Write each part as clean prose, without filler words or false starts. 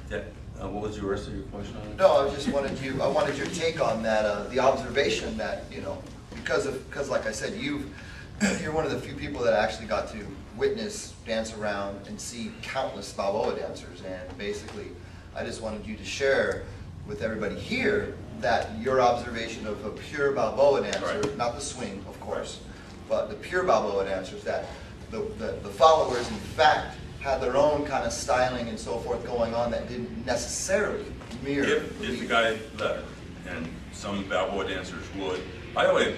Yeah. What was the rest of your question on it? No, I wanted your take on that, the observation that, you know, because like I said, you're one of the few people that actually got to witness, dance around, and see countless Balboa dancers. And basically, I just wanted you to share with everybody here that your observation of a pure Balboa dancer, right. Not the swing, of course, but the pure Balboa dancers, that the followers, in fact, had their own kind of styling and so forth going on that didn't necessarily mirror. If the guy let her, and some Balboa dancers would. By the way,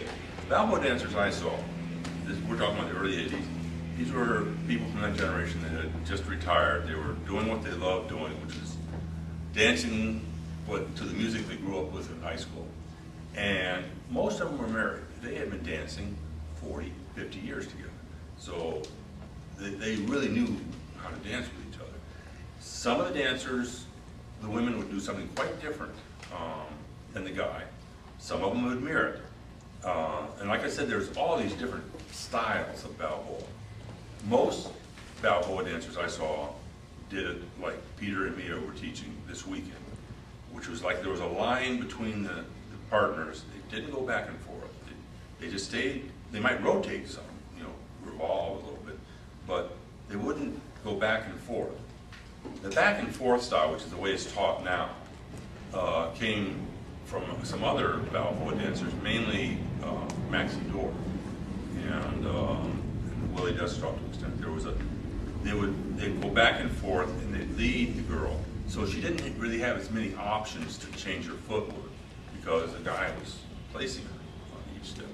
Balboa dancers I saw, we're talking about the early 80s, these were people from that generation that had just retired. They were doing what they loved doing, which is dancing to the music they grew up with in high school. And most of them were married. They had been dancing 40, 50 years together. So they really knew how to dance with each other. Some of the dancers, the women would do something quite different than the guy. Some of them would mirror it. And like I said, there's all these different styles of Balboa. Most Balboa dancers I saw did it like Peter and Mia were teaching this weekend, which was like there was a line between the partners. They didn't go back and forth. They just stayed. They might rotate some, you know, revolve a little bit, but they wouldn't go back and forth. The back and forth style, which is the way it's taught now, came from some other Balboa dancers, mainly Maxie Dorr and Willie Destrop to an extent. They'd go back and forth and they'd lead the girl. So she didn't really have as many options to change her footwork because the guy was placing her on each step.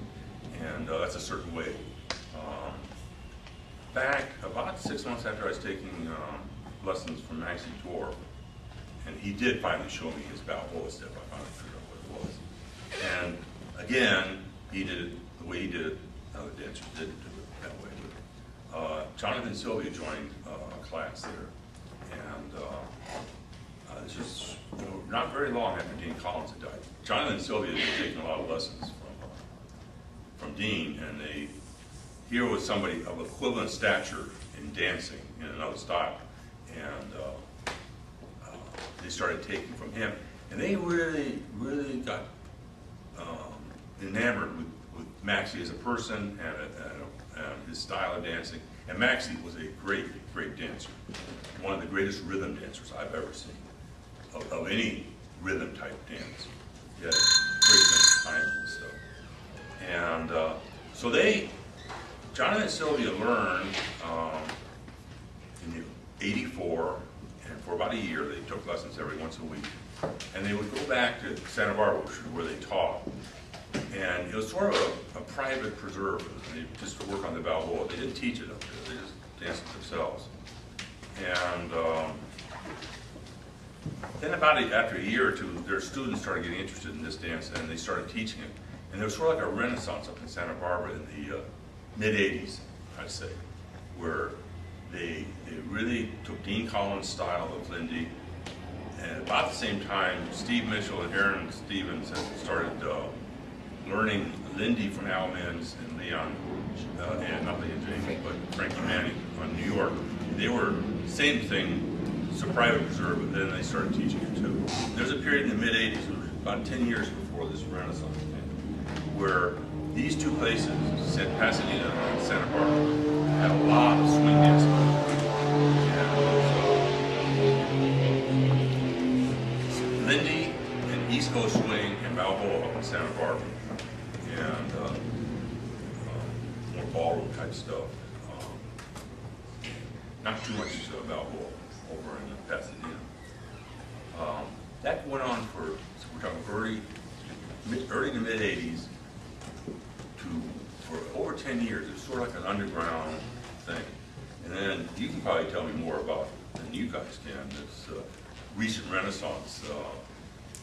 And that's a certain way. Back about 6 months after I was taking lessons from Maxie Dorr, and he did finally show me his Balboa step. I finally figured out what it was. And again, he did it the way he did it. Other dancers didn't do it that way. But Jonathan Sylvia joined a class there, and this was not very long after Dean Collins had died. Jonathan Sylvia had taken a lot of lessons from Dean, and here was somebody of equivalent stature in dancing in another style, and they started taking from him, and they really got enamored with Maxie as a person and his style of dancing. And Maxie was a great dancer, one of the greatest rhythm dancers I've ever seen of any rhythm type dance. He had a great sense of timing and stuff. And so Jonathan and Sylvia learned in '84, and for about a year they took lessons every once a week. And they would go back to Santa Barbara, which is where they taught. And it was sort of a private preserve. They just work on the Balboa. They didn't teach it up there. They just danced it themselves. And then after a year or two, their students started getting interested in this dance, and they started teaching it. And there was sort of like a renaissance up in Santa Barbara in the mid-'80s, I'd say, where they really took Dean Collins' style of Lindy, and about the same time, Steve Mitchell and Aaron Stevens had started learning Lindy from Al Minns and Leon, and not Leon James, but Frankie Manning on New York. They were same thing, it's a private preserve, but then they started teaching it too. There's a period in the mid-'80s, about 10 years before this Renaissance came, where these two places, Pasadena and Santa Barbara, had a lot of swing dancing. And Lindy and East Coast swing and Balboa up in Santa Barbara, and more ballroom type stuff. Not too much Balboa over in Pasadena. That went on for, so we're talking early to mid '80s for over 10 years. It was sort of like an underground thing. And then you can probably tell me more about than you guys can. This recent renaissance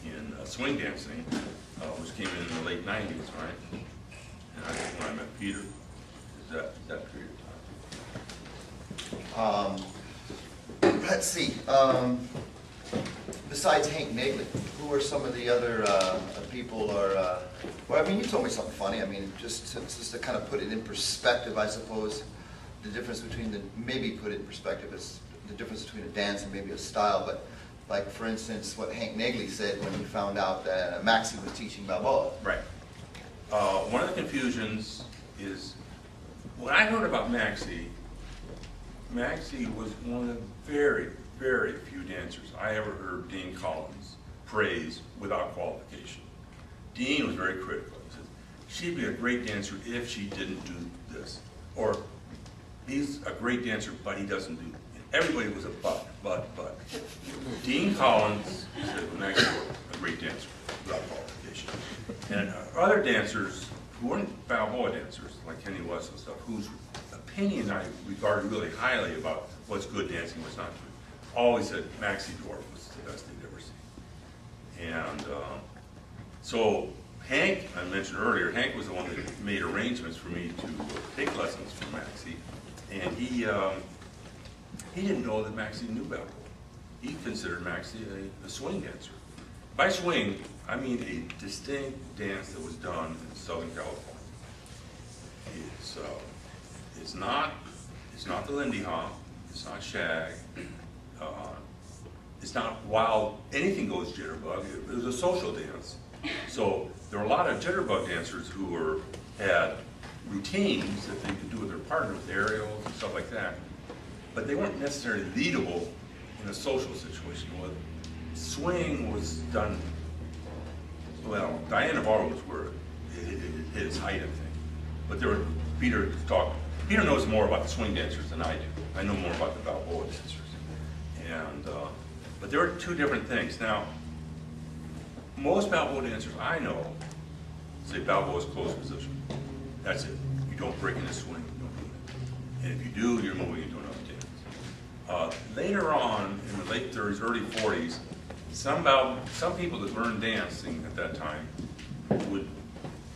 in swing dancing, which came in the late '90s, right? And I think when I met Peter, is that period of time? Let's see. Besides Hank Nagley, who are some of the other people? Or well, I mean, you told me something funny. I mean, just to kind of put it in perspective, I suppose the difference between maybe put it in perspective is the difference between a dance and maybe a style. But like for instance, what Hank Nagley said when he found out that Maxie was teaching Balboa. Right. One of the confusions is, when I heard about Maxie was one of the very, very few dancers I ever heard Dean Collins praise without qualification. Dean was very critical. He said, she'd be a great dancer if she didn't do this. Or, he's a great dancer, but he doesn't do. Everybody was a but. Dean Collins said Maxie was a great dancer without qualification. And other dancers who weren't Balboa dancers, like Kenny West and stuff, whose opinion I regarded really highly about what's good dancing, what's not good, always said Maxie Dwarf was the best they'd ever seen. And so Hank, I mentioned earlier, Hank was the one that made arrangements for me to take lessons from Maxie, and he didn't know that Maxie knew Balboa. He considered Maxie a swing dancer. By swing, I mean a distinct dance that was done in Southern California. It's not the Lindy Hop, it's not shag, it's not wild, anything goes jitterbug. It was a social dance. So there were a lot of jitterbug dancers who had routines that they could do with their partner, with aerials and stuff like that. But they weren't necessarily leadable in a social situation. Well, swing was done, well, Diana Navarro was where it hit its height, I think. But there were, Peter knows more about the swing dancers than I do. I know more about the Balboa dancers. And, but there were two different things. Now, most Balboa dancers I know say Balboa's closed position. That's it. You don't break in the swing, you don't do it. And if you do, you're moving into another dance. Later on, in the late 30s, early 40s, some people that learned dancing at that time would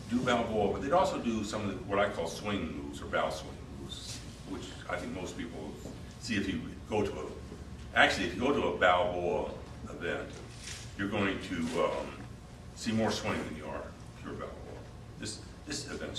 do Balboa, but they'd also do some of the, what I call swing moves or Bal swing moves, which I think most people see if you go to if you go to a Balboa event, you're going to see more swing than you are pure Balboa. This event's